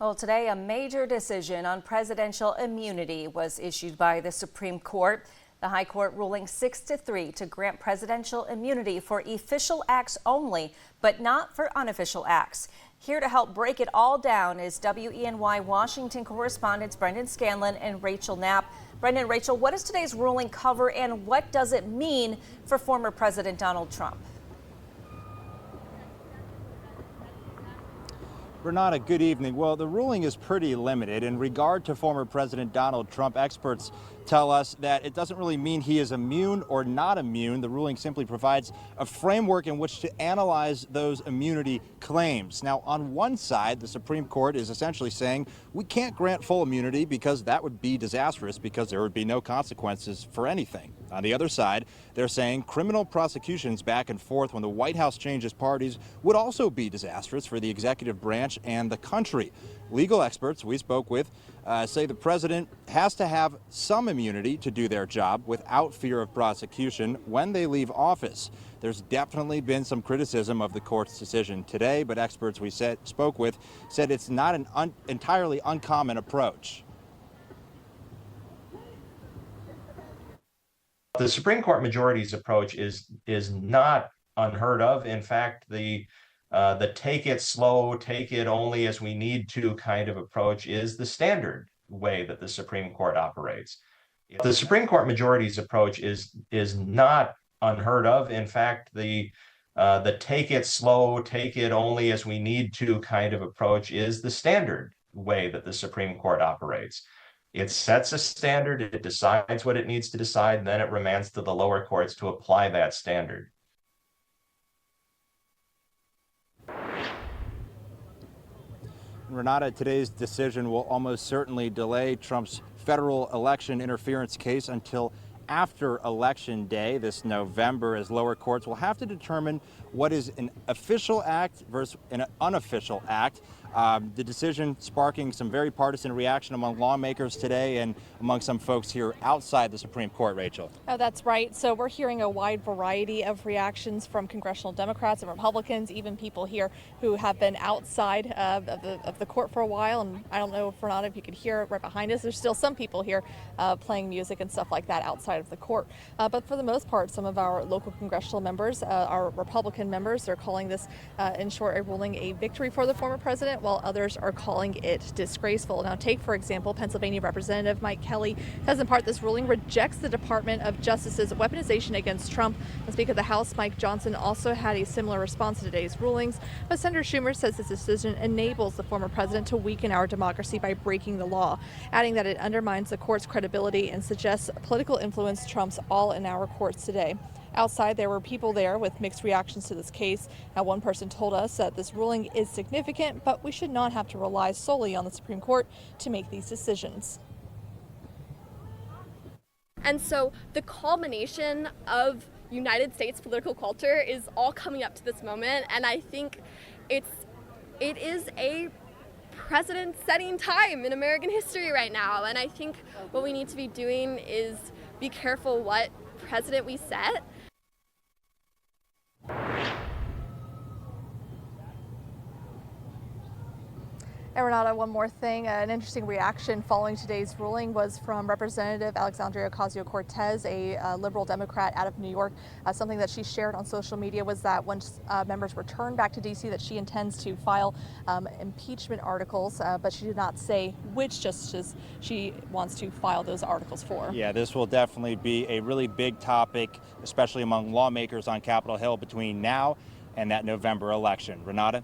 Well, today a major decision on presidential immunity was issued by the Supreme Court. The High Court ruling 6-3 to grant presidential immunity for official acts only, but not for unofficial acts. Here to help break it all down is WENY Washington correspondents Brendan Scanlon and Rachel Knapp. Brendan, Rachel, what does today's ruling cover and what does it mean for former President Donald Trump? Renata, good evening. Well, the ruling is pretty limited. In regard to former President Donald Trump, experts tell us that it doesn't really mean he is immune or not immune. The ruling simply provides a framework in which to analyze those immunity claims. Now, on one side, the Supreme Court is essentially saying we can't grant full immunity because that would be disastrous because there would be no consequences for anything. On the other side, they're saying criminal prosecutions back and forth when the White House changes parties would also be disastrous for the executive branch and the country. Legal experts we spoke with say the president has to have some immunity to do their job without fear of prosecution when they leave office. There's definitely been some criticism of the court's decision today, but experts we spoke with said it's not an entirely uncommon approach. The Supreme Court majority's approach is not unheard of. In fact, the take it slow, take it only as we need to kind of approach is the standard way that the Supreme Court operates. The Supreme Court majority's approach is not unheard of. In fact, the take it slow, take it only as we need to kind of approach is the standard way that the Supreme Court operates. It sets a standard, it decides what it needs to decide, and then it remands to the lower courts to apply that standard. Renata, today's decision will almost certainly delay Trump's federal election interference case until after Election Day this November, as lower courts will have to determine what is an official act versus an unofficial act. The decision sparking some very partisan reaction among lawmakers today and among some folks here outside the Supreme Court, Rachel. Oh, that's right. So we're hearing a wide variety of reactions from congressional Democrats and Republicans, even people here who have been outside of the court for a while. And I don't know, Renata, if you could hear right behind us, there's still some people here playing music and stuff like that outside of the court. But for the most part, some of our local congressional members, our Republican members, they're calling this, in short, a ruling a victory for the former president, while others are calling it disgraceful. Now, take, for example, Pennsylvania Representative Mike Kelly says in part this ruling rejects the Department of Justice's weaponization against Trump. The Speaker of the House, Mike Johnson, also had a similar response to today's rulings, but Senator Schumer says this decision enables the former president to weaken our democracy by breaking the law, adding that it undermines the court's credibility and suggests political influence trumps all in our courts today. Outside, there were people there with mixed reactions to this case. Now, one person told us that this ruling is significant, but we should not have to rely solely on the Supreme Court to make these decisions. And so the culmination of United States political culture is all coming up to this moment, and I think it is a precedent-setting time in American history right now, and I think what we need to be doing is be careful what precedent we set. And Renata, one more thing, an interesting reaction following today's ruling was from Representative Alexandria OcasioCortez, a liberal Democrat out of New York. Something that she shared on social media was that once members return back to D.C. that she intends to file impeachment articles, but she did not say which justices she wants to file those articles for. Yeah, this will definitely be a really big topic, especially among lawmakers on Capitol Hill between now and that November election. Renata?